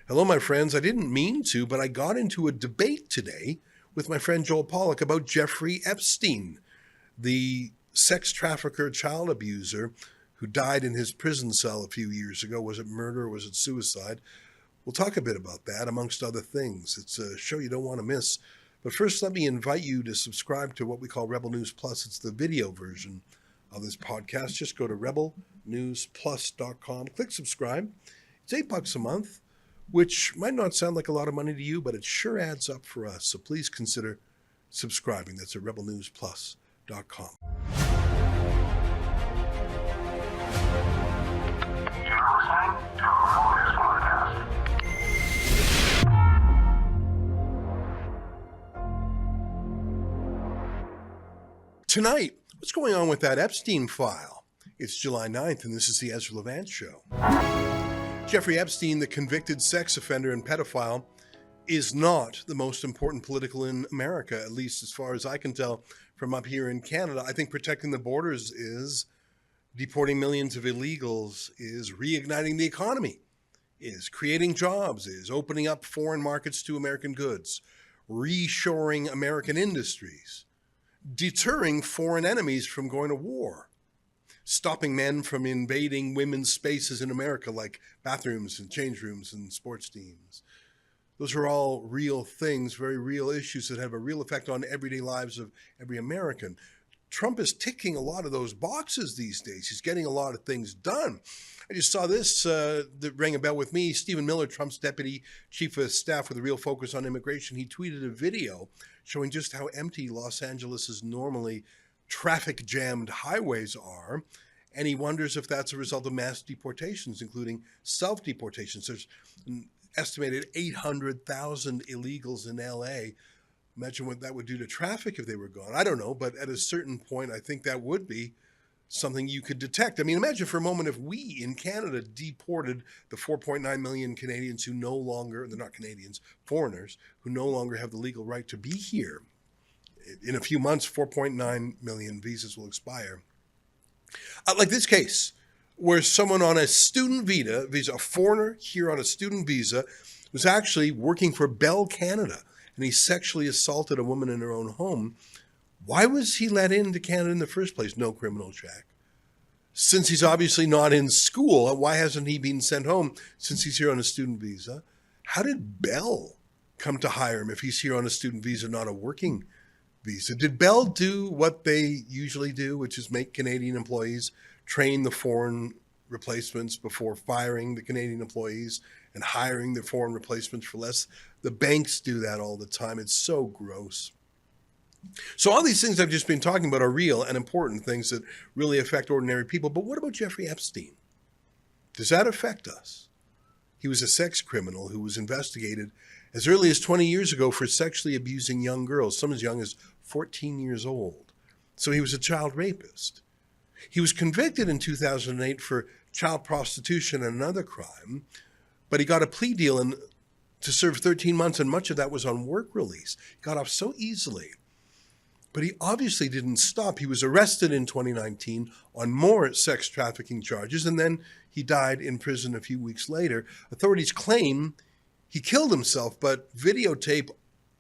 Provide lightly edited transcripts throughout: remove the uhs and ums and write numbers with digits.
Hello, my friends. I didn't mean to, but I got into a debate today with my friend Joel Pollack about Jeffrey Epstein, the sex trafficker, child abuser who died in his prison cell a few years ago. Was it murder or was it suicide? We'll talk a bit about that, amongst other things. It's a show you don't want to miss. But first, let me invite you to subscribe to what we call Rebel News Plus. It's the video version of this podcast. Just go to rebelnewsplus.com, click subscribe. It's $8 a month, which might not sound like a lot of money to you, but it sure adds up for us. So please consider subscribing. That's at rebelnewsplus.com. Tonight, what's going on with that Epstein file? It's July 9th, and this is the Ezra Levant Show. Jeffrey Epstein, the convicted sex offender and pedophile, is not the most important political in America, at least as far as I can tell from up here in Canada. I think protecting the borders is, deporting millions of illegals is, reigniting the economy is, creating jobs is, opening up foreign markets to American goods, reshoring American industries, deterring foreign enemies from going to war, stopping men from invading women's spaces in America like bathrooms and change rooms and sports teams. Those are all real things, very real issues that have a real effect on everyday lives of every American. Trump is ticking a lot of those boxes these days. He's getting a lot of things done. I just saw this that rang a bell with me. Stephen Miller, Trump's deputy chief of staff with a real focus on immigration, he tweeted a video showing just how empty Los Angeles' normally traffic-jammed highways are, and he wonders if that's a result of mass deportations, including self-deportations. There's an estimated 800,000 illegals in LA. Imagine what that would do to traffic if they were gone. I don't know, but at a certain point, I think that would be something you could detect. I mean, imagine for a moment if we in Canada deported the 4.9 million Canadians who no longer, they're not Canadians, foreigners, who no longer have the legal right to be here. In a few months, 4.9 million visas will expire. Like this case, where someone on a student visa, a foreigner here on a student visa, was actually working for Bell Canada, and he sexually assaulted a woman in her own home. Why was he let into Canada in the first place? No criminal check. Since he's obviously not in school, why hasn't he been sent home since he's here on a student visa? How did Bell come to hire him if he's here on a student visa, not a working visa? Did Bell do what they usually do, which is make Canadian employees train the foreign replacements before firing the Canadian employees and hiring the foreign replacements for less? The banks do that all the time. It's so gross. So all these things I've just been talking about are real and important things that really affect ordinary people. But what about Jeffrey Epstein? Does that affect us? He was a sex criminal who was investigated as early as 20 years ago for sexually abusing young girls, some as young as 14 years old. So he was a child rapist. He was convicted in 2008 for child prostitution and another crime, but he got a plea deal to serve 13 months, and much of that was on work release. He got off so easily. But he obviously didn't stop. He was arrested in 2019 on more sex trafficking charges, and then he died in prison a few weeks later. Authorities claim he killed himself, but videotape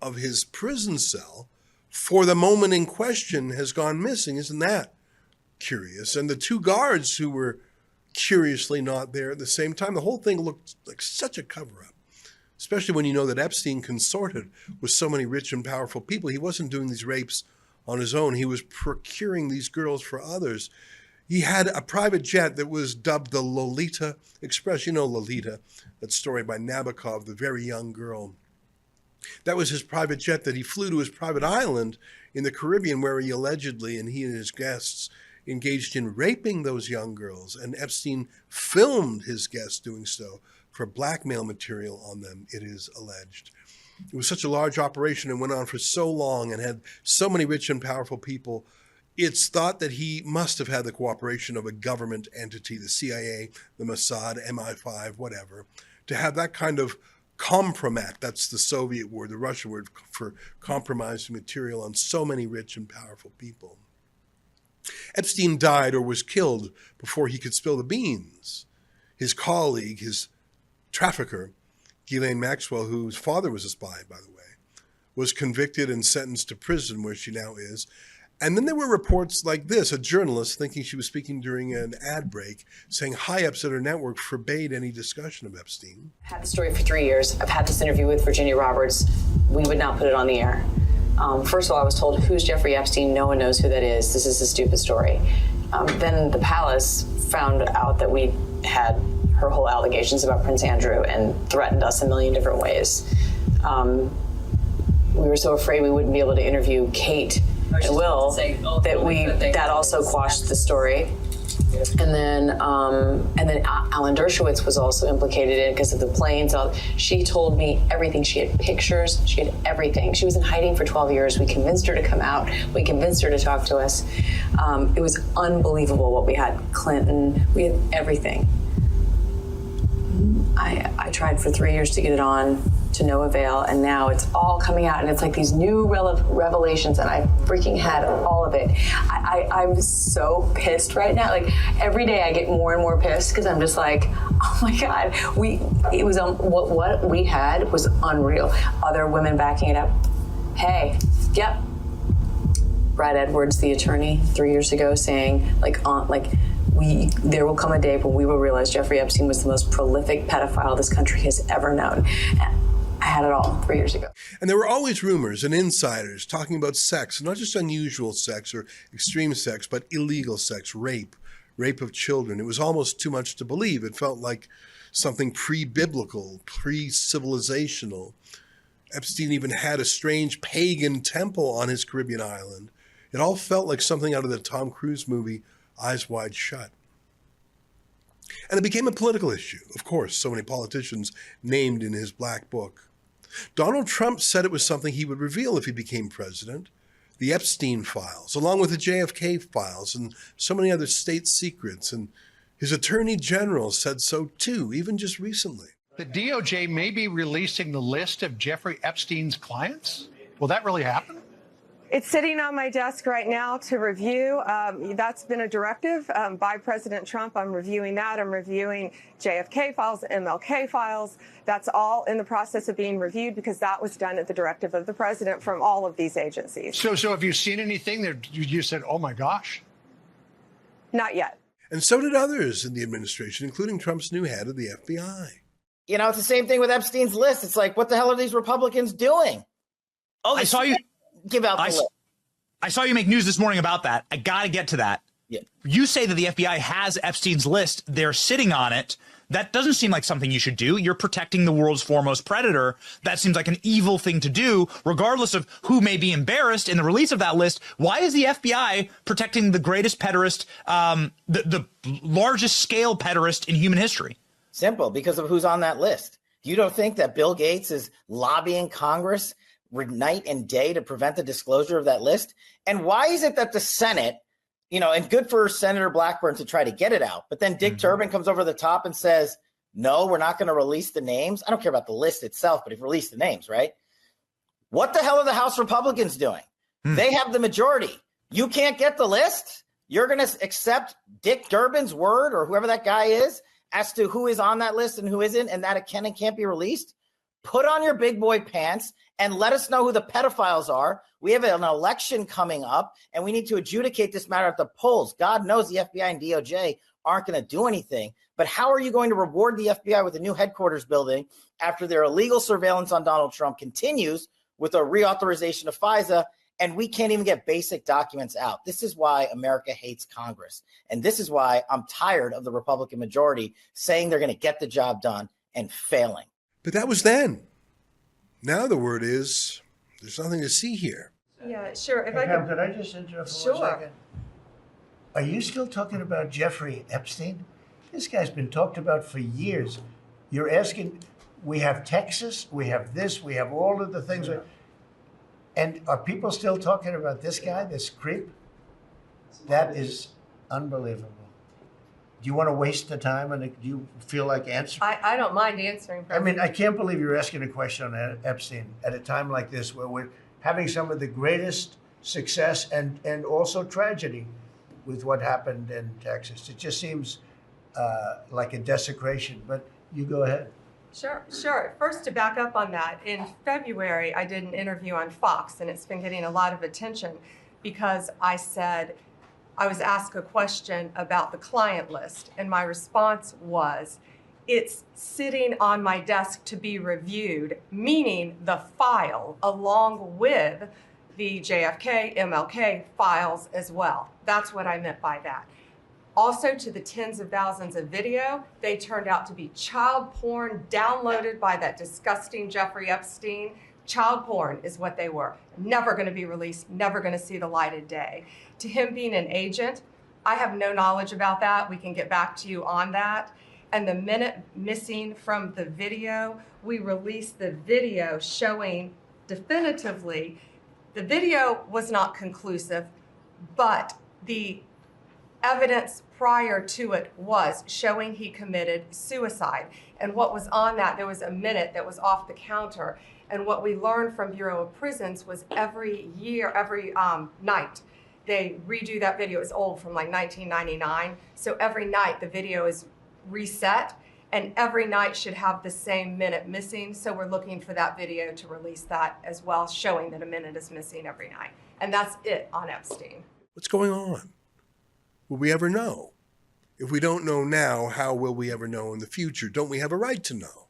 of his prison cell for the moment in question has gone missing. Isn't that curious? And the two guards who were curiously not there at the same time, the whole thing looked like such a cover-up, especially when you know that Epstein consorted with so many rich and powerful people. He wasn't doing these rapes on his own. He was procuring these girls for others. He had a private jet that was dubbed the Lolita Express. You know Lolita, that story by Nabokov, the very young girl. That was his private jet that he flew to his private island in the Caribbean, where he allegedly, and he and his guests, engaged in raping those young girls. And Epstein filmed his guests doing so for blackmail material on them, it is alleged. It was such a large operation and went on for so long and had so many rich and powerful people. It's thought that he must have had the cooperation of a government entity, the CIA, the Mossad, MI5, whatever, to have that kind of compromat, that's the Soviet word, the Russian word for compromising material on so many rich and powerful people. Epstein died or was killed before he could spill the beans. His colleague, his trafficker, Ghislaine Maxwell, whose father was a spy, by the way, was convicted and sentenced to prison where she now is. And then there were reports like this, a journalist thinking she was speaking during an ad break, saying high-ups at her network forbade any discussion of Epstein. I've had the story for 3 years. I've had this interview with Virginia Roberts. We would not put it on the air. First of all, I was told, who's Jeffrey Epstein? No one knows who that is. This is a stupid story. Then the palace found out that we had her whole allegations about Prince Andrew and threatened us a million different ways. We were so afraid we wouldn't be able to interview Kate and Will that also quashed the story. And then Alan Dershowitz was also implicated in it because of the planes. She told me everything. She had pictures. She had everything. She was in hiding for 12 years. We convinced her to come out. We convinced her to talk to us. It was unbelievable what we had. Clinton, we had everything. I tried for 3 years to get it on, to no avail, and now it's all coming out, and it's like these new revelations, and I freaking had all of it. I'm so pissed right now. Like, every day I get more and more pissed because I'm just like, oh my God, what we had was unreal. Other women backing it up. Hey, yep. Brad Edwards, the attorney, 3 years ago, saying there will come a day when we will realize Jeffrey Epstein was the most prolific pedophile this country has ever known. I had it all 3 years ago. And there were always rumors and insiders talking about sex, not just unusual sex or extreme sex, but illegal sex, rape of children. It was almost too much to believe. It felt like something pre-biblical, pre-civilizational. Epstein even had a strange pagan temple on his Caribbean island. It all felt like something out of the Tom Cruise movie Eyes Wide Shut. And it became a political issue. Of course, so many politicians named in his black book. Donald Trump said it was something he would reveal if he became president. The Epstein files, along with the JFK files and so many other state secrets. And his attorney general said so too, even just recently. The DOJ may be releasing the list of Jeffrey Epstein's clients. Will that really happen? It's sitting on my desk right now to review. That's been a directive by President Trump. I'm reviewing that. I'm reviewing JFK files, MLK files. That's all in the process of being reviewed because that was done at the directive of the president from all of these agencies. So have you seen anything that you said, oh my gosh? Not yet. And so did others in the administration, including Trump's new head of the FBI. You know, it's the same thing with Epstein's list. It's like, what the hell are these Republicans doing? Oh, I saw you give out the list. I saw you make news this morning about that. I got to get to that. Yeah. You say that the FBI has Epstein's list. They're sitting on it. That doesn't seem like something you should do. You're protecting the world's foremost predator. That seems like an evil thing to do, regardless of who may be embarrassed in the release of that list. Why is the FBI protecting the greatest pederast, the largest scale pederast in human history? Simple, because of who's on that list. You don't think that Bill Gates is lobbying Congress night and day to prevent the disclosure of that list? And why is it that the Senate, you know, and good for Senator Blackburn to try to get it out, but then Dick Durbin comes over the top and says, no, we're not going to release the names. I don't care about the list itself, but if release the names, right? What the hell are the House Republicans doing? They have the majority. You can't get the list? You're going to accept Dick Durbin's word or whoever that guy is as to who is on that list and who isn't, and that it can and can't be released? Put on your big boy pants and let us know who the pedophiles are. We have an election coming up, and we need to adjudicate this matter at the polls. God knows the FBI and DOJ aren't going to do anything. But how are you going to reward the FBI with a new headquarters building after their illegal surveillance on Donald Trump continues with a reauthorization of FISA, and we can't even get basic documents out? This is why America hates Congress. And this is why I'm tired of the Republican majority saying they're going to get the job done and failing. But that was then. Now the word is, there's nothing to see here. Yeah, sure. If Could I just interrupt for 1 second? Are you still talking about Jeffrey Epstein? This guy's been talked about for years. You're asking, we have Texas, we have this, we have all of the things. And are people still talking about this guy, this creep? That is unbelievable. Do you want to waste the time, and do you feel like answering? I don't mind answering. I mean, I can't believe you're asking a question on Epstein at a time like this where we're having some of the greatest success and also tragedy with what happened in Texas. It just seems like a desecration, but you go ahead. Sure. First, to back up on that, in February, I did an interview on Fox, and it's been getting a lot of attention because I said I was asked a question about the client list, and my response was, it's sitting on my desk to be reviewed, meaning the file along with the JFK, MLK files as well. That's what I meant by that. Also, to the tens of thousands of video, they turned out to be child porn downloaded by that disgusting Jeffrey Epstein. Child porn is what they were. Never going to be released, never going to see the light of day. To him being an agent, I have no knowledge about that. We can get back to you on that. And the minute missing from the video, we released the video showing definitively the video was not conclusive, but the evidence prior to it was showing he committed suicide. And what was on that, there was a minute that was off the counter. And what we learned from Bureau of Prisons was every night, they redo that video. It's old, from like 1999. So every night the video is reset, and every night should have the same minute missing. So we're looking for that video to release that as well, showing that a minute is missing every night. And that's it on Epstein. What's going on? Will we ever know? If we don't know now, how will we ever know in the future? Don't we have a right to know?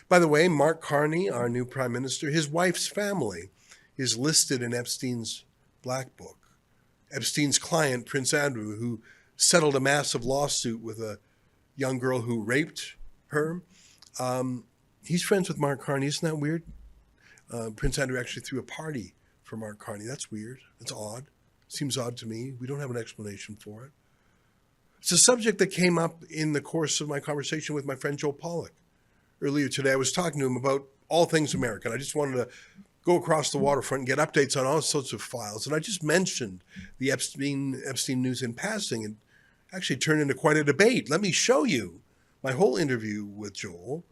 By the way, Mark Carney, our new prime minister, his wife's family is listed in Epstein's black book. Epstein's client, Prince Andrew, who settled a massive lawsuit with a young girl who raped her, he's friends with Mark Carney. Isn't that weird? Prince Andrew actually threw a party for Mark Carney. That's weird. That's odd. Seems odd to me. We don't have an explanation for it. It's a subject that came up in the course of my conversation with my friend Joel Pollack. Earlier today, I was talking to him about all things American. I just wanted to go across the waterfront and get updates on all sorts of files. And I just mentioned the Epstein news in passing, and actually turned into quite a debate. Let me show you my whole interview with Joel,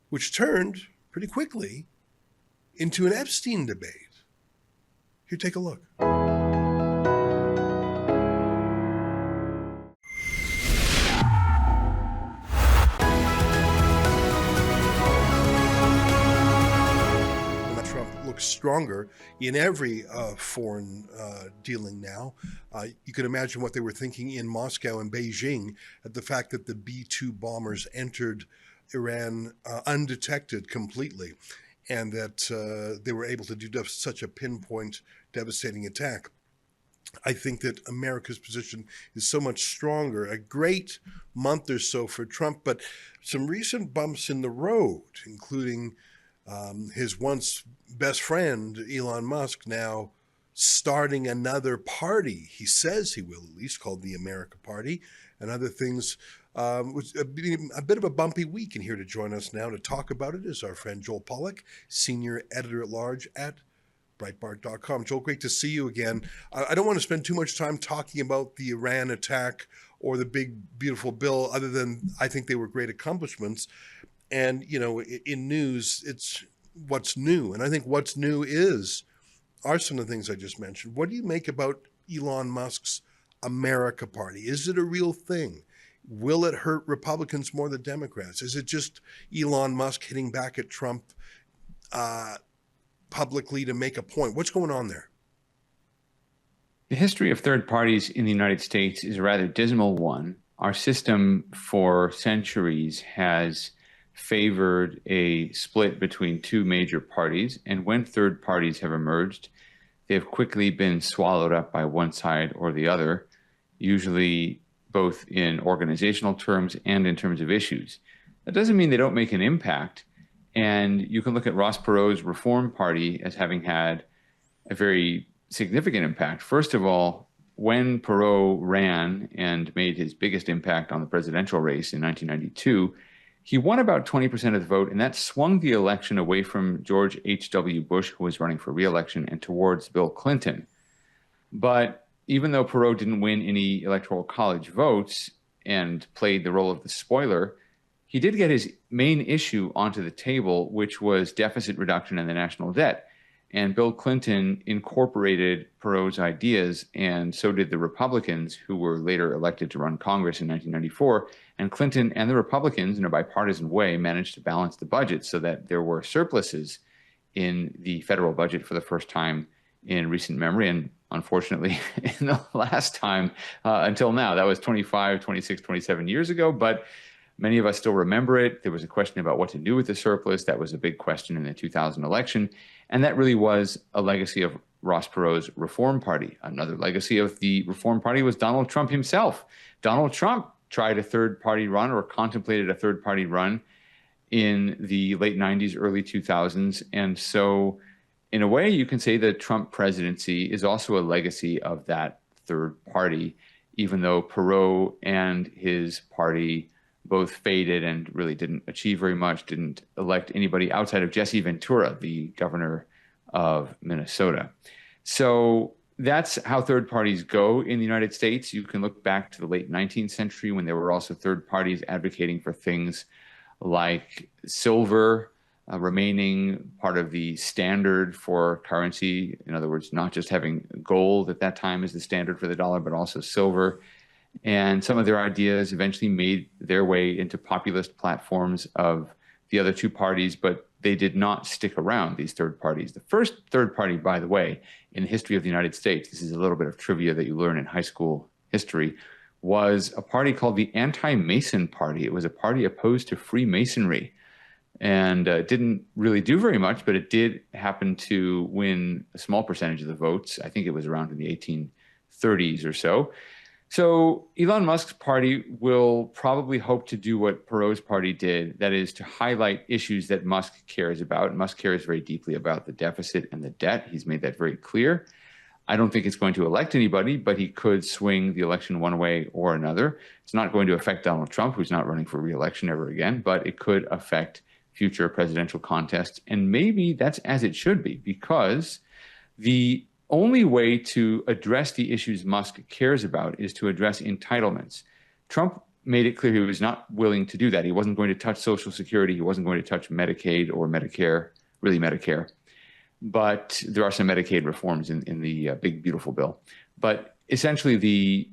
which turned pretty quickly into an Epstein debate. Here, take a look. Stronger in every foreign dealing now. You can imagine what they were thinking in Moscow and Beijing at the fact that the B-2 bombers entered Iran undetected completely, and that they were able to do such a pinpoint, devastating attack. I think that America's position is so much stronger. A great month or so for Trump, but some recent bumps in the road, including his once best friend, Elon Musk, now starting another party. He says he will, at least, called the America Party, and other things. Was a bit of a bumpy week, and here to join us now to talk about it is our friend Joel Pollack, senior editor-at-large at Breitbart.com. Joel, great to see you again. I don't want to spend too much time talking about the Iran attack or the big, beautiful bill, other than I think they were great accomplishments. And, you know, in news, it's what's new. And I think what's new are some of the things I just mentioned. What do you make about Elon Musk's America Party? Is it a real thing? Will it hurt Republicans more than Democrats? Is it just Elon Musk hitting back at Trump publicly to make a point? What's going on there? The history of third parties in the United States is a rather dismal one. Our system for centuries has favored a split between two major parties, and when third parties have emerged, they have quickly been swallowed up by one side or the other, usually both in organizational terms and in terms of issues. That doesn't mean they don't make an impact, and you can look at Ross Perot's Reform Party as having had a very significant impact. First of all, when Perot ran and made his biggest impact on the presidential race in 1992, he won about 20% of the vote, and that swung the election away from George H.W. Bush, who was running for re-election, and towards Bill Clinton. But even though Perot didn't win any electoral college votes and played the role of the spoiler, he did get his main issue onto the table, which was deficit reduction and the national debt. And Bill Clinton incorporated Perot's ideas, and so did the Republicans, who were later elected to run Congress in 1994. And Clinton and the Republicans, in a bipartisan way, managed to balance the budget so that there were surpluses in the federal budget for the first time in recent memory. And unfortunately, in the last time until now, that was 25, 26, 27 years ago. But many of us still remember it. There was a question about what to do with the surplus. That was a big question in the 2000 election. And that really was a legacy of Ross Perot's Reform Party. Another legacy of the Reform Party was Donald Trump himself. Donald Trump tried a third-party run or contemplated a third-party run in the late 90s, early 2000s. And so in a way, you can say the Trump presidency is also a legacy of that third party, even though Perot and his party both faded and really didn't achieve very much, didn't elect anybody outside of Jesse Ventura, the governor of Minnesota. So that's how third parties go in the United States. You can look back to the late 19th century when there were also third parties advocating for things like silver remaining part of the standard for currency. In other words, not just having gold at that time as the standard for the dollar, but also silver. And some of their ideas eventually made their way into populist platforms of the other two parties, but they did not stick around, these third parties. The first third party, by the way, in the history of the United States, this is a little bit of trivia that you learn in high school history, was a party called the Anti-Mason Party. It was a party opposed to Freemasonry, and didn't really do very much, but it did happen to win a small percentage of the votes. I think it was around in the 1830s or so. So Elon Musk's party will probably hope to do what Perot's party did, that is to highlight issues that Musk cares about. Musk cares very deeply about the deficit and the debt. He's made that very clear. I don't think it's going to elect anybody, but he could swing the election one way or another. It's not going to affect Donald Trump, who's not running for re-election ever again, but it could affect future presidential contests. And maybe that's as it should be, because the only way to address the issues Musk cares about is to address entitlements. Trump made it clear he was not willing to do that. He wasn't going to touch Social Security. He wasn't going to touch Medicaid or Medicare, really Medicare. But there are some Medicaid reforms in the big, beautiful bill. But essentially, the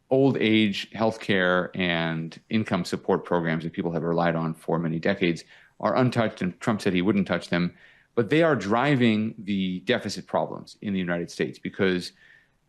old age healthcare and income support programs that people have relied on for many decades are untouched, and Trump said he wouldn't touch them. But they are driving the deficit problems in the United States, because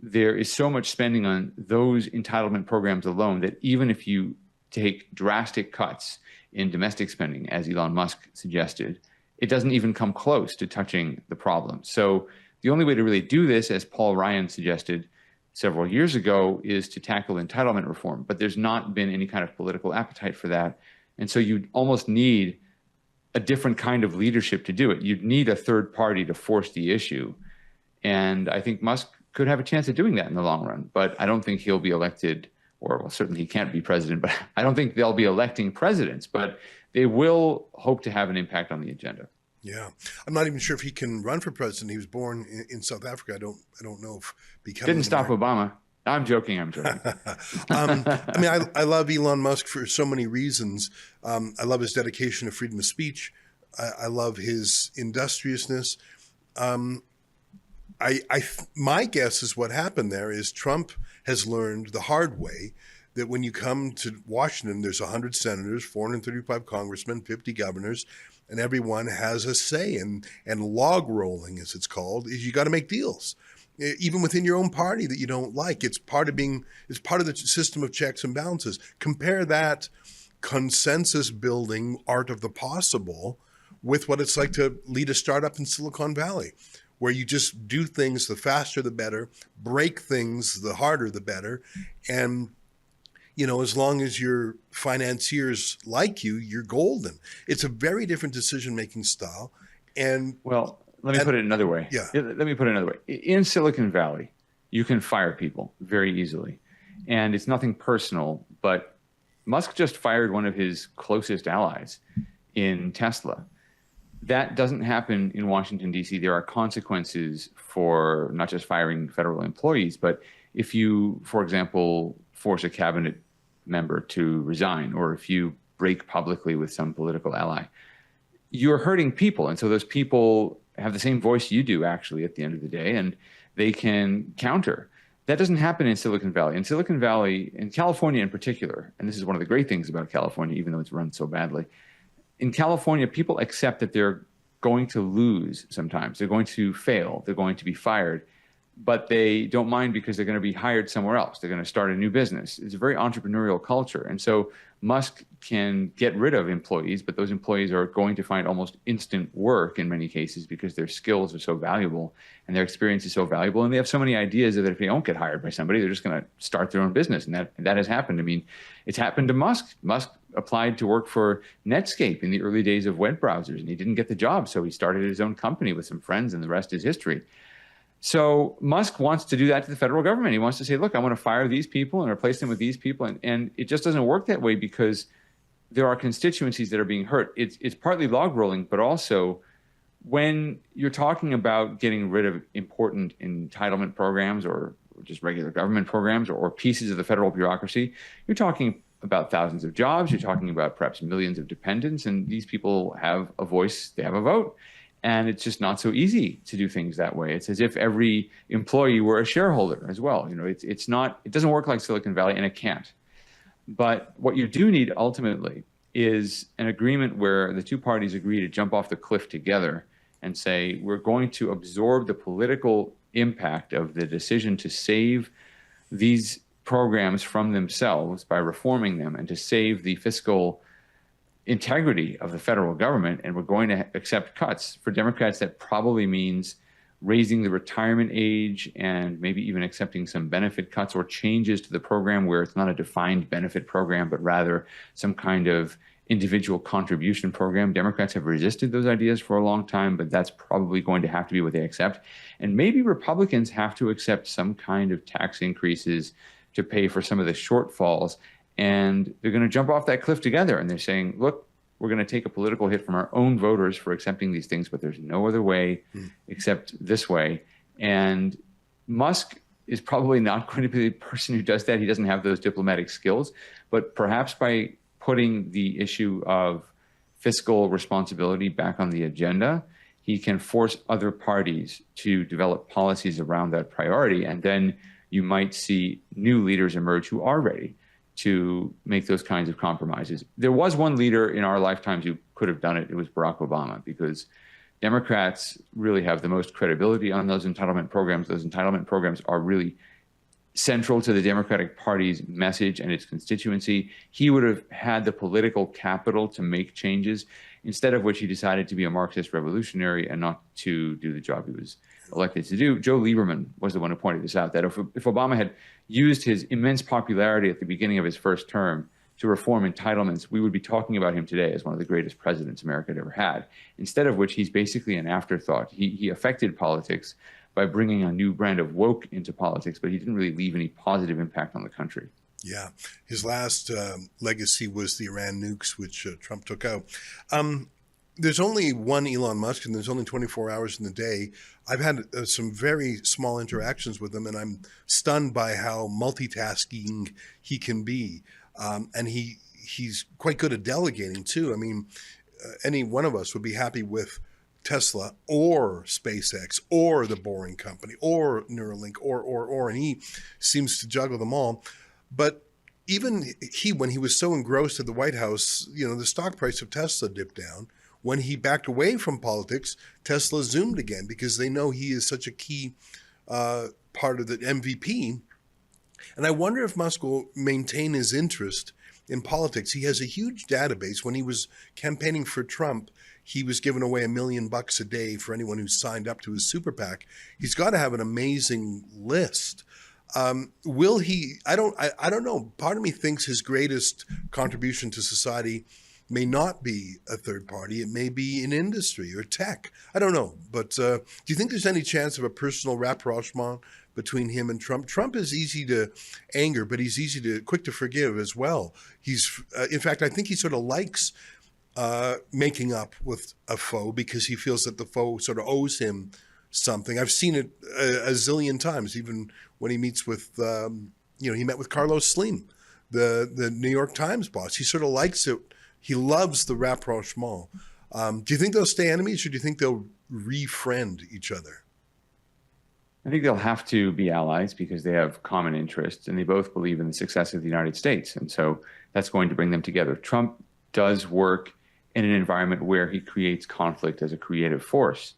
there is so much spending on those entitlement programs alone that even if you take drastic cuts in domestic spending, as Elon Musk suggested, it doesn't even come close to touching the problem. So the only way to really do this, as Paul Ryan suggested several years ago, is to tackle entitlement reform. But there's not been any kind of political appetite for that. And so you almost need a different kind of leadership to do it. You'd need a third party to force the issue. And I think Musk could have a chance of doing that in the long run, but I don't think he'll be elected, or well, certainly he can't be president, but I don't think they'll be electing presidents, but they will hope to have an impact on the agenda. Yeah. I'm not even sure if he can run for president. He was born in South Africa. I don't know if becoming Didn't stop Obama. I'm joking. I mean, I love Elon Musk for so many reasons. I love his dedication to freedom of speech. I love his industriousness. My guess is what happened there is Trump has learned the hard way that when you come to Washington, there's 100 senators, 435 congressmen, 50 governors, and everyone has a say. And log rolling, as it's called, is you got to make deals. Even within your own party that you don't like. It's part of the system of checks and balances. Compare that consensus building art of the possible with what it's like to lead a startup in Silicon Valley, where you just do things the faster the better, break things the harder the better. And, you know, as long as your financiers like you, you're golden. It's a very different decision-making style. And well, let me put it another way. Yeah. Let me put it another way. In Silicon Valley, you can fire people very easily. And it's nothing personal, but Musk just fired one of his closest allies in Tesla. That doesn't happen in Washington, D.C. There are consequences for not just firing federal employees, but if you, for example, force a cabinet member to resign, or if you break publicly with some political ally, you're hurting people. And so those people have the same voice you do, actually, at the end of the day, and they can counter. That doesn't happen in Silicon Valley. In Silicon Valley, in California in particular, and this is one of the great things about California, even though it's run so badly, in California, people accept that they're going to lose sometimes. They're going to fail. They're going to be fired. But they don't mind because they're going to be hired somewhere else. They're going to start a new business. It's a very entrepreneurial culture. And so Musk can get rid of employees, but those employees are going to find almost instant work in many cases because their skills are so valuable and their experience is so valuable. And they have so many ideas that if they don't get hired by somebody, they're just going to start their own business. And that has happened. I mean, it's happened to Musk. Musk applied to work for Netscape in the early days of web browsers, and he didn't get the job. So he started his own company with some friends, and the rest is history. So Musk wants to do that to the federal government. He wants to say, look, I want to fire these people and replace them with these people. And it just doesn't work that way because there are constituencies that are being hurt. It's partly log rolling, but also when you're talking about getting rid of important entitlement programs or just regular government programs or pieces of the federal bureaucracy, you're talking about thousands of jobs. You're talking about perhaps millions of dependents. And these people have a voice, they have a vote. And it's just not so easy to do things that way. It's as if every employee were a shareholder as well. You know, it doesn't work like Silicon Valley, and it can't. But what you do need ultimately is an agreement where the two parties agree to jump off the cliff together and say, we're going to absorb the political impact of the decision to save these programs from themselves by reforming them and to save the fiscal integrity of the federal government, and we're going to accept cuts. For Democrats, that probably means raising the retirement age and maybe even accepting some benefit cuts or changes to the program where it's not a defined benefit program, but rather some kind of individual contribution program. Democrats have resisted those ideas for a long time, but that's probably going to have to be what they accept. And maybe Republicans have to accept some kind of tax increases to pay for some of the shortfalls. And they're going to jump off that cliff together. And they're saying, look, we're going to take a political hit from our own voters for accepting these things, but there's no other way except this way. And Musk is probably not going to be the person who does that. He doesn't have those diplomatic skills. But perhaps by putting the issue of fiscal responsibility back on the agenda, he can force other parties to develop policies around that priority. And then you might see new leaders emerge who are ready to make those kinds of compromises. There was one leader in our lifetimes who could have done it. It was Barack Obama, because Democrats really have the most credibility on those entitlement programs. Those entitlement programs are really central to the Democratic Party's message and its constituency. He would have had the political capital to make changes, instead of which he decided to be a Marxist revolutionary and not to do the job he was elected to do. Joe Lieberman was the one who pointed this out, that if Obama had used his immense popularity at the beginning of his first term to reform entitlements, we would be talking about him today as one of the greatest presidents America had ever had. Instead of which, he's basically an afterthought. He affected politics by bringing a new brand of woke into politics, but he didn't really leave any positive impact on the country. Yeah. His last legacy was the Iran nukes, which Trump took out. There's only one Elon Musk, and there's only 24 hours in the day. I've had some very small interactions with him, and I'm stunned by how multitasking he can be. And he's quite good at delegating, too. I mean, any one of us would be happy with Tesla or SpaceX or the Boring Company or Neuralink or, and he seems to juggle them all. But even when he was so engrossed at the White House, you know, the stock price of Tesla dipped down. When he backed away from politics, Tesla zoomed again, because they know he is such a key part of the MVP. And I wonder if Musk will maintain his interest in politics. He has a huge database. When he was campaigning for Trump, he was giving away $1 million a day for anyone who signed up to his super PAC. He's got to have an amazing list. Will he? I don't know. Part of me thinks his greatest contribution to society may not be a third party. It may be in industry or tech. I don't know. But do you think there's any chance of a personal rapprochement between him and Trump? Trump is easy to anger, but he's quick to forgive as well. He's, in fact, I think he sort of likes making up with a foe, because he feels that the foe sort of owes him something. I've seen it a zillion times, even when he meets with, he met with Carlos Slim, the New York Times boss. He sort of likes it. He loves the rapprochement. Do you think they'll stay enemies, or do you think they'll refriend each other? I think they'll have to be allies because they have common interests and they both believe in the success of the United States. And so that's going to bring them together. Trump does work in an environment where he creates conflict as a creative force.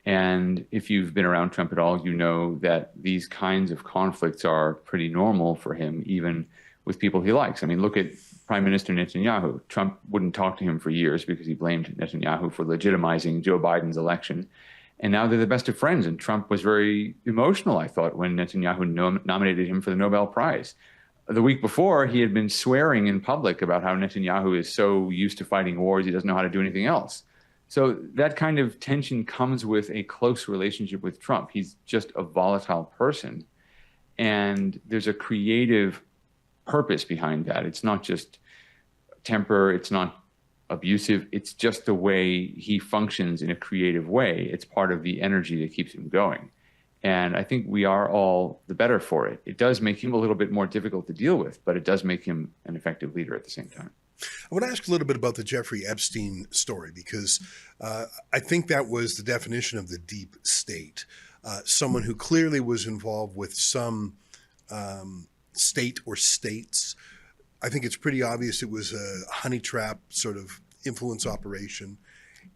And if you've been around Trump at all, you know that these kinds of conflicts are pretty normal for him, even with people he likes. I mean, look at Prime Minister Netanyahu. Trump wouldn't talk to him for years because he blamed Netanyahu for legitimizing Joe Biden's election. And now they're the best of friends. And Trump was very emotional, I thought, when Netanyahu nominated him for the Nobel Prize. The week before, he had been swearing in public about how Netanyahu is so used to fighting wars, he doesn't know how to do anything else. So that kind of tension comes with a close relationship with Trump. He's just a volatile person. And there's a creative purpose behind that. It's not just temper. It's not abusive. It's just the way he functions in a creative way. It's part of the energy that keeps him going. And I think we are all the better for it. It does make him a little bit more difficult to deal with, but it does make him an effective leader at the same time. I want to ask a little bit about the Jeffrey Epstein story, because I think that was the definition of the deep state. Someone who clearly was involved with some state or states. I think it's pretty obvious it was a honey trap sort of influence operation.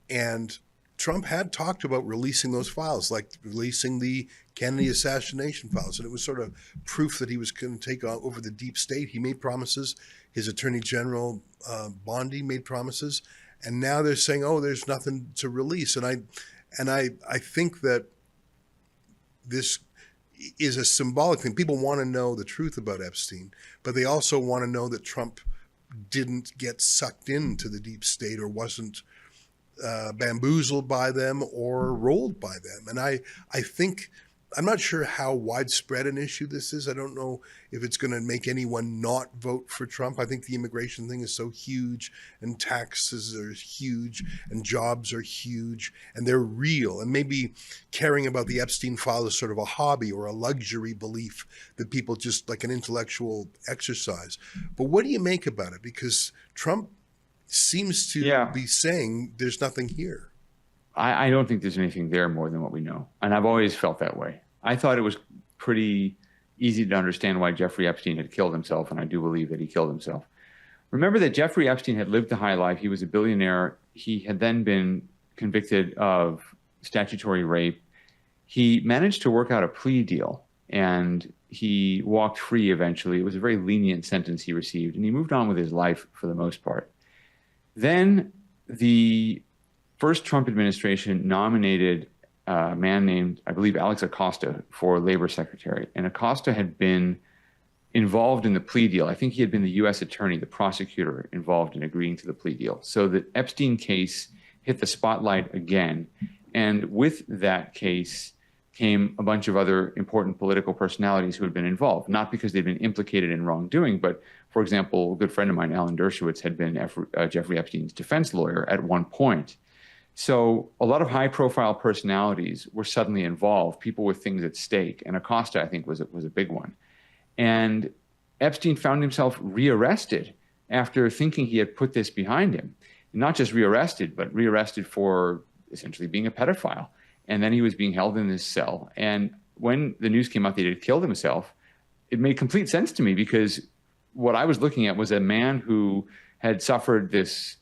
And Trump had talked about releasing those files, like releasing the Kennedy assassination files. And it was sort of proof that he was going to take over the deep state. He made promises. His Attorney General, Bondi, made promises. And now they're saying, oh, there's nothing to release. And I think that this is a symbolic thing. People want to know the truth about Epstein, but they also want to know that Trump didn't get sucked into the deep state or wasn't bamboozled by them or rolled by them. And I think, I'm not sure how widespread an issue this is. I don't know if it's going to make anyone not vote for Trump. I think the immigration thing is so huge, and taxes are huge, and jobs are huge, and they're real. And maybe caring about the Epstein file is sort of a hobby or a luxury belief that people just like an intellectual exercise. But what do you make about it? Because Trump seems to be saying there's nothing here. I don't think there's anything there more than what we know. And I've always felt that way. I thought it was pretty easy to understand why Jeffrey Epstein had killed himself, and I do believe that he killed himself. Remember that Jeffrey Epstein had lived the high life. He was a billionaire. He had then been convicted of statutory rape. He managed to work out a plea deal, and he walked free eventually. It was a very lenient sentence he received, and he moved on with his life for the most part. Then the first Trump administration nominated a man named, I believe, Alex Acosta for labor secretary. And Acosta had been involved in the plea deal. I think he had been the U.S. attorney, the prosecutor involved in agreeing to the plea deal. So the Epstein case hit the spotlight again. And with that case came a bunch of other important political personalities who had been involved, not because they'd been implicated in wrongdoing, but, for example, a good friend of mine, Alan Dershowitz, had been Jeffrey Epstein's defense lawyer at one point. So a lot of high-profile personalities were suddenly involved, people with things at stake, and Acosta, I think, was a big one. And Epstein found himself rearrested after thinking he had put this behind him. Not just rearrested, but rearrested for essentially being a pedophile. And then he was being held in this cell. And when the news came out that he had killed himself, it made complete sense to me, because what I was looking at was a man who had suffered this.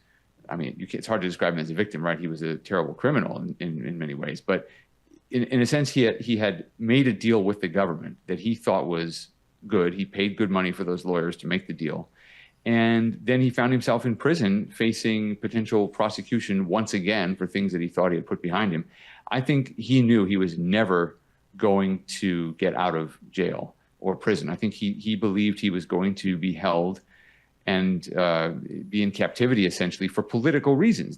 I mean, it's hard to describe him as a victim, right? He was a terrible criminal in many ways. But in a sense, he had made a deal with the government that he thought was good. He paid good money for those lawyers to make the deal. And then he found himself in prison facing potential prosecution once again for things that he thought he had put behind him. I think he knew he was never going to get out of jail or prison. I think he believed he was going to be held and be in captivity essentially for political reasons.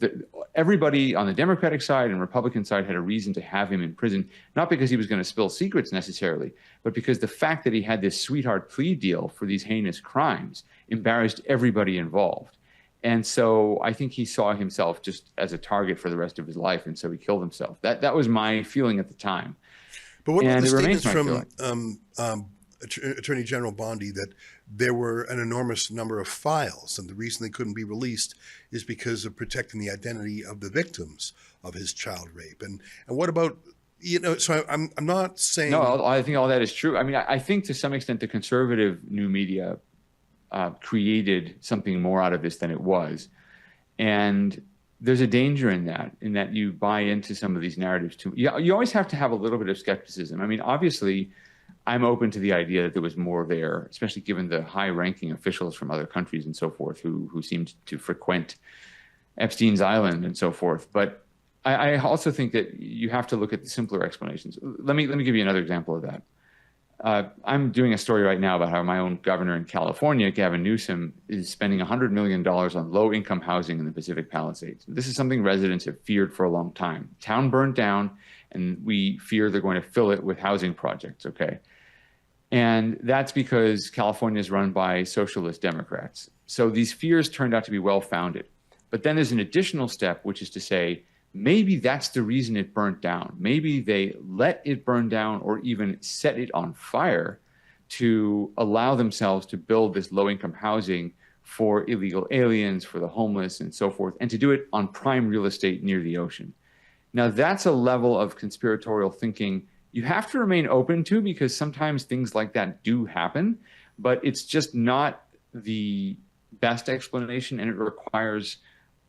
Everybody on the Democratic side and Republican side had a reason to have him in prison, not because he was going to spill secrets necessarily, but because the fact that he had this sweetheart plea deal for these heinous crimes embarrassed everybody involved. And so I think he saw himself just as a target for the rest of his life, and so he killed himself. That was my feeling at the time. But what about the statements from Attorney General Bondi that there were an enormous number of files, and the reason they couldn't be released is because of protecting the identity of the victims of his child rape. And what about, so I'm not saying. No, I think all that is true. I mean, I think to some extent the conservative new media created something more out of this than it was. And there's a danger in that you buy into some of these narratives too. You always have to have a little bit of skepticism. I mean, obviously, I'm open to the idea that there was more there, especially given the high-ranking officials from other countries and so forth who seemed to frequent Epstein's island and so forth. But I also think that you have to look at the simpler explanations. Let me give you another example of that. I'm doing a story right now about how my own governor in California, Gavin Newsom, is spending $100 million on low-income housing in the Pacific Palisades. This is something residents have feared for a long time. Town burned down, and we fear they're going to fill it with housing projects, okay? And that's because California is run by socialist Democrats. So these fears turned out to be well-founded. But then there's an additional step, which is to say, maybe that's the reason it burnt down. Maybe they let it burn down or even set it on fire to allow themselves to build this low-income housing for illegal aliens, for the homeless, and so forth, and to do it on prime real estate near the ocean. Now, that's a level of conspiratorial thinking you have to remain open to, because sometimes things like that do happen, but it's just not the best explanation, and it requires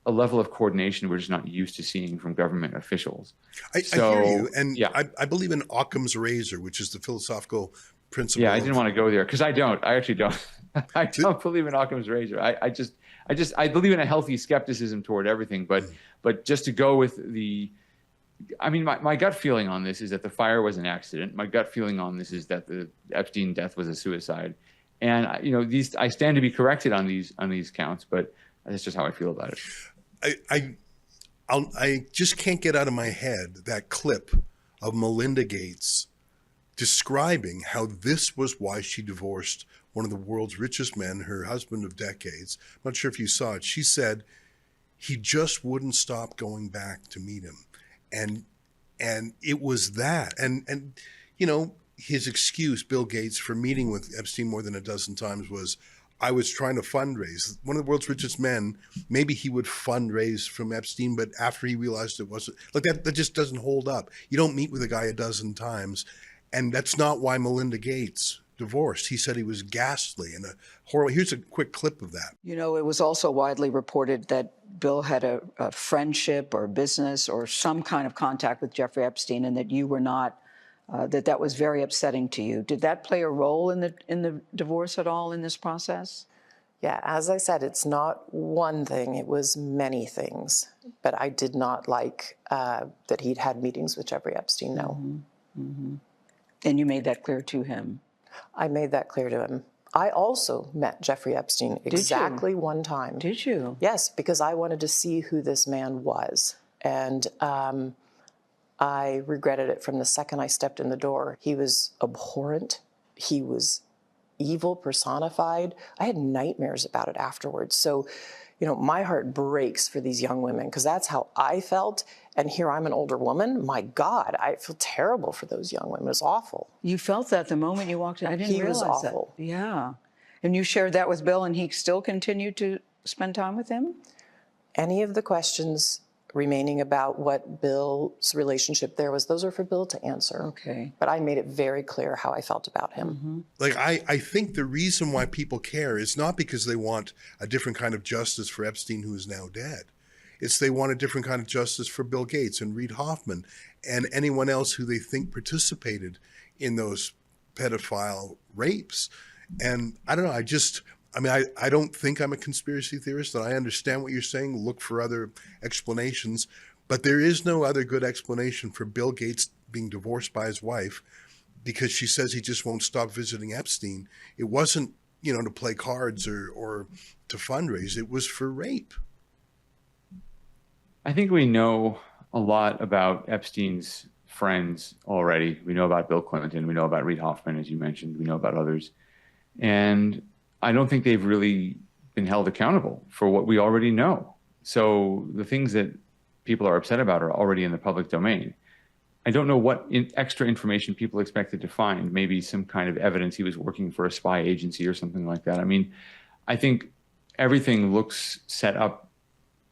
a level of coordination we're just not used to seeing from government officials. I hear you, and yeah. I believe in Occam's razor, which is the philosophical principle. Yeah, I didn't want to go there because I don't. I actually don't. I don't believe in Occam's razor. I believe in a healthy skepticism toward everything, but just to go with the, I mean, my gut feeling on this is that the fire was an accident. My gut feeling on this is that the Epstein death was a suicide, and I stand to be corrected on these counts, but that's just how I feel about it. I just can't get out of my head that clip of Melinda Gates describing how this was why she divorced one of the world's richest men, her husband of decades. I'm not sure if you saw it. She said he just wouldn't stop going back to meet him. And it was that. And his excuse, Bill Gates, for meeting with Epstein more than a dozen times was, I was trying to fundraise. One of the world's richest men, maybe he would fundraise from Epstein, but after he realized it wasn't, like that just doesn't hold up. You don't meet with a guy a dozen times. And that's not why Melinda Gates divorced. He said he was ghastly and a horrible. Here's a quick clip of that. It was also widely reported that Bill had a friendship or business or some kind of contact with Jeffrey Epstein, and that you were not, that was very upsetting to you. Did that play a role in the divorce at all in this process? Yeah, as I said, it's not one thing. It was many things. But I did not like that he'd had meetings with Jeffrey Epstein, no. Mm-hmm. Mm-hmm. And you made that clear to him? I made that clear to him. I also met Jeffrey Epstein exactly one time. Did you? Yes, because I wanted to see who this man was. And I regretted it from the second I stepped in the door. He was abhorrent. He was evil personified. I had nightmares about it afterwards. So, my heart breaks for these young women because that's how I felt. And here I'm an older woman. My God, I feel terrible for those young women. It was awful. You felt that the moment you walked in? I didn't realize that. He was awful. Yeah. And you shared that with Bill, and he still continued to spend time with him? Any of the questions remaining about what Bill's relationship there was, those are for Bill to answer. Okay. But I made it very clear how I felt about him. Mm-hmm. Like, I think the reason why people care is not because they want a different kind of justice for Epstein, who is now dead. It's they want a different kind of justice for Bill Gates and Reid Hoffman and anyone else who they think participated in those pedophile rapes. And I don't know, I don't think I'm a conspiracy theorist, and I understand what you're saying. Look for other explanations. But there is no other good explanation for Bill Gates being divorced by his wife because she says he just won't stop visiting Epstein. It wasn't, to play cards or to fundraise. It was for rape. I think we know a lot about Epstein's friends already. We know about Bill Clinton. We know about Reid Hoffman, as you mentioned. We know about others. And I don't think they've really been held accountable for what we already know. So the things that people are upset about are already in the public domain. I don't know what extra information people expected to find. Maybe some kind of evidence he was working for a spy agency or something like that. I mean, I think everything looks set up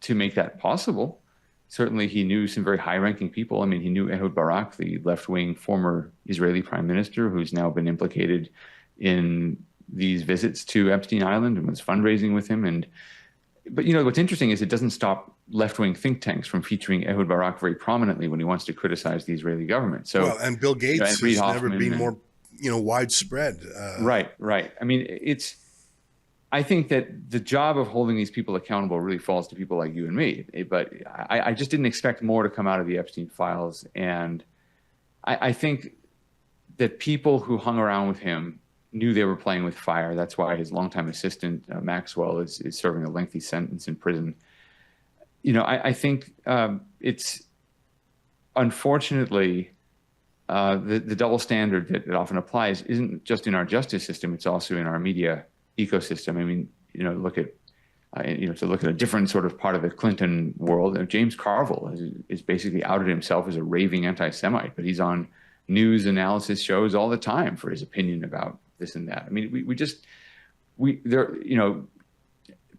to make that possible. Certainly, he knew some very high-ranking people. I mean, he knew Ehud Barak, the left-wing former Israeli prime minister, who's now been implicated in these visits to Epstein Island and was fundraising with him. But what's interesting is it doesn't stop left-wing think tanks from featuring Ehud Barak very prominently when he wants to criticize the Israeli government. So, well, and Bill Gates has never been more, widespread. Right. I mean, I think that the job of holding these people accountable really falls to people like you and me. But I just didn't expect more to come out of the Epstein files. And I think that people who hung around with him knew they were playing with fire. That's why his longtime assistant, Maxwell, is serving a lengthy sentence in prison. I think it's unfortunately the double standard that often applies isn't just in our justice system, it's also in our media ecosystem. I mean, look at to look at a different sort of part of the Clinton world. James Carville is basically outed himself as a raving anti-Semite, but he's on news analysis shows all the time for his opinion about this and that. I mean,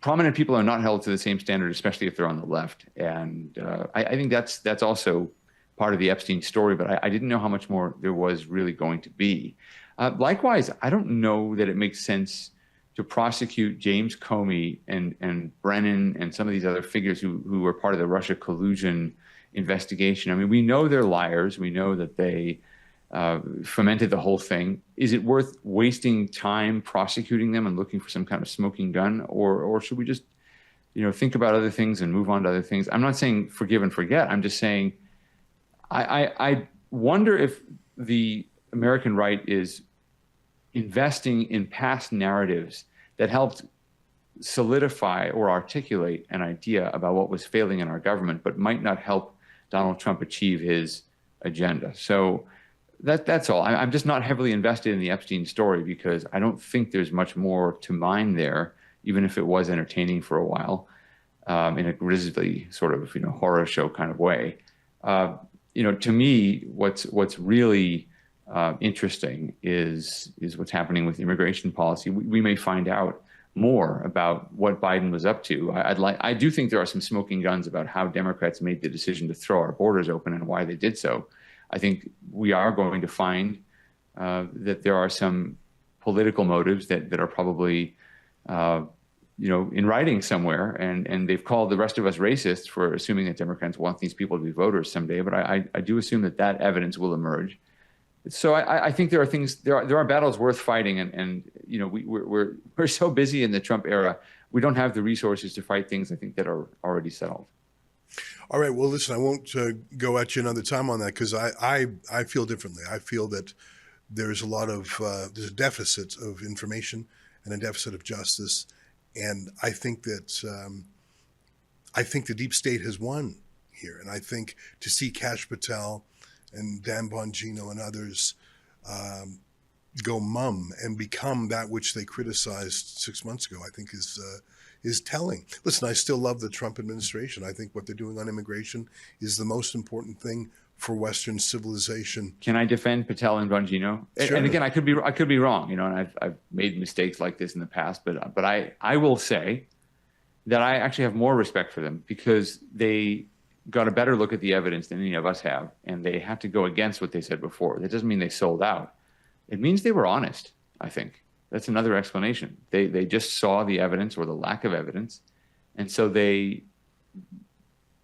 prominent people are not held to the same standard, especially if they're on the left. And I think that's also part of the Epstein story, but I didn't know how much more there was really going to be. Likewise, I don't know that it makes sense to prosecute James Comey and Brennan and some of these other figures who were part of the Russia collusion investigation. I mean, we know they're liars. We know that they fomented the whole thing. Is it worth wasting time prosecuting them and looking for some kind of smoking gun, or should we just, think about other things and move on to other things? I'm not saying forgive and forget. I'm just saying I wonder if the American right is investing in past narratives that helped solidify or articulate an idea about what was failing in our government, but might not help Donald Trump achieve his agenda. So that's all. I'm just not heavily invested in the Epstein story because I don't think there's much more to mine there, even if it was entertaining for a while, in a grisly sort of horror show kind of way. To me, what's really interesting is what's happening with immigration policy. We may find out more about what Biden was up to. I do think there are some smoking guns about how Democrats made the decision to throw our borders open and why they did so. I think we are going to find that there are some political motives that are probably in writing somewhere, and they've called the rest of us racist for assuming that Democrats want these people to be voters someday. But I do assume that evidence will emerge. So I think there are things, there are battles worth fighting, and we're so busy in the Trump era, we don't have the resources to fight things I think that are already settled. All right. Well, listen, I won't go at you another time on that because I feel differently. I feel that there's a lot of there's a deficit of information and a deficit of justice, and I think that the deep state has won here, and I think to see Kash Patel and Dan Bongino and others go mum and become that which they criticized 6 months ago, I think is telling. Listen, I still love the Trump administration. I think what they're doing on immigration is the most important thing for Western civilization. Can I defend Patel and Bongino? Sure. And again, I could be wrong, and I've made mistakes like this in the past, but I will say that I actually have more respect for them because they got a better look at the evidence than any of us have, and they had to go against what they said before. That doesn't mean they sold out. It means they were honest, I think. That's another explanation. They just saw the evidence or the lack of evidence, and so they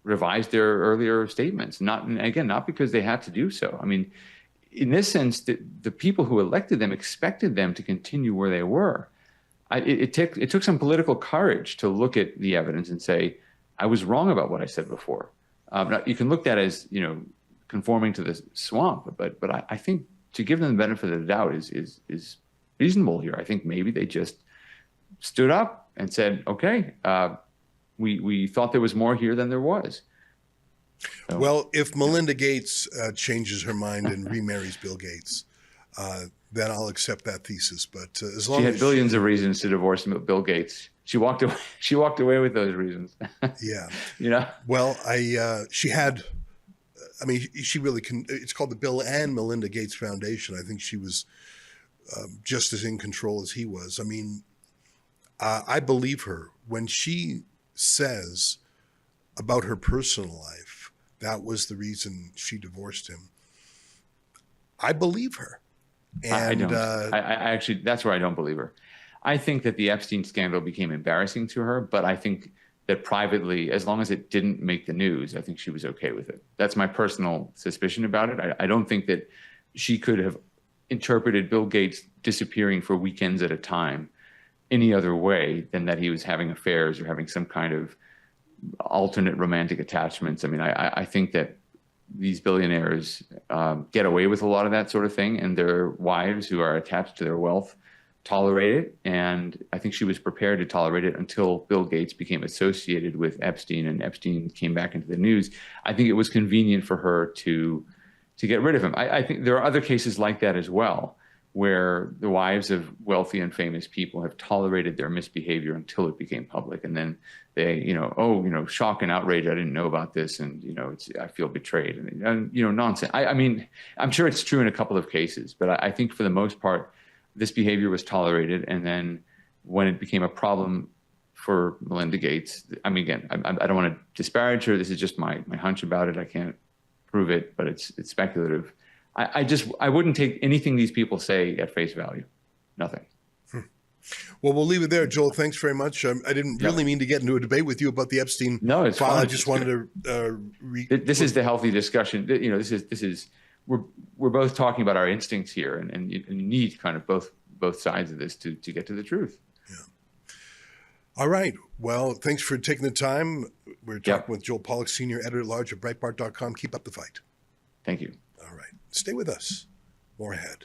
revised their earlier statements. Not because they had to do so. I mean, in this sense, the people who elected them expected them to continue where they were. It took some political courage to look at the evidence and say, I was wrong about what I said before. Now, you can look at it as conforming to the swamp, but I think to give them the benefit of the doubt is reasonable here. I think maybe they just stood up and said, okay, we thought there was more here than there was. So. Well, if Melinda Gates changes her mind and remarries Bill Gates, then I'll accept that thesis. But as long as she had billions of reasons to divorce Bill Gates, she walked away. She walked away with those reasons. Yeah. Well, she had I mean, she really can. It's called the Bill and Melinda Gates Foundation. I think she was just as in control as he was. I mean, I believe her when she says about her personal life that was the reason she divorced him. I believe her. And I don't. I actually, that's where I don't believe her. I think that the Epstein scandal became embarrassing to her, but I think that privately, as long as it didn't make the news, I think she was okay with it. That's my personal suspicion about it. I don't think that she could have interpreted Bill Gates disappearing for weekends at a time any other way than that he was having affairs or having some kind of alternate romantic attachments. I mean, I think that these billionaires get away with a lot of that sort of thing, and their wives who are attached to their wealth tolerate it. And I think she was prepared to tolerate it until Bill Gates became associated with Epstein and Epstein came back into the news. I think it was convenient for her to get rid of him. I think there are other cases like that as well, where the wives of wealthy and famous people have tolerated their misbehavior until it became public. And then they, shock and outrage. I didn't know about this. And, I feel betrayed and nonsense. I mean, I'm sure it's true in a couple of cases, but I think for the most part, this behavior was tolerated. And then when it became a problem for Melinda Gates, I mean, again, I don't want to disparage her. This is just my hunch about it. I can't prove it, but it's speculative. I wouldn't take anything these people say at face value. Nothing. Well, we'll leave it there. Joel, thanks very much. I didn't really mean to get into a debate with you about the Epstein it's file. fine. I just wanted to this is the healthy discussion. This is we're both talking about our instincts here, and you need kind of both sides of this to get to the truth. Yeah. All right. Well, thanks for taking the time. We're talking with Joel Pollak, Senior Editor-at-Large of Breitbart.com. Keep up the fight. Thank you. All right. Stay with us. More ahead.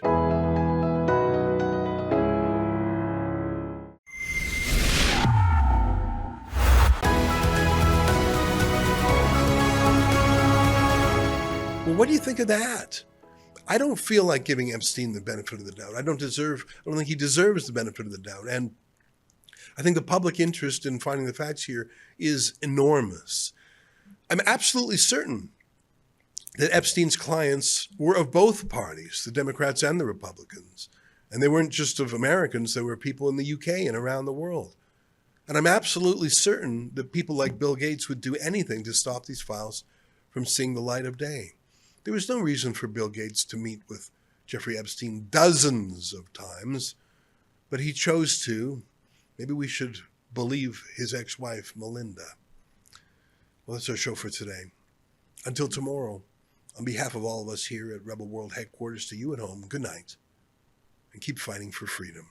Well, what do you think of that? I don't feel like giving Epstein the benefit of the doubt. I don't think he deserves the benefit of the doubt. And I think the public interest in finding the facts here is enormous. I'm absolutely certain that Epstein's clients were of both parties, the Democrats and the Republicans. And they weren't just of Americans, they were people in the UK and around the world. And I'm absolutely certain that people like Bill Gates would do anything to stop these files from seeing the light of day. There was no reason for Bill Gates to meet with Jeffrey Epstein dozens of times, but he chose to. Maybe we should believe his ex-wife, Melinda. Well, that's our show for today. Until tomorrow, on behalf of all of us here at Rebel World Headquarters, to you at home, good night, and keep fighting for freedom.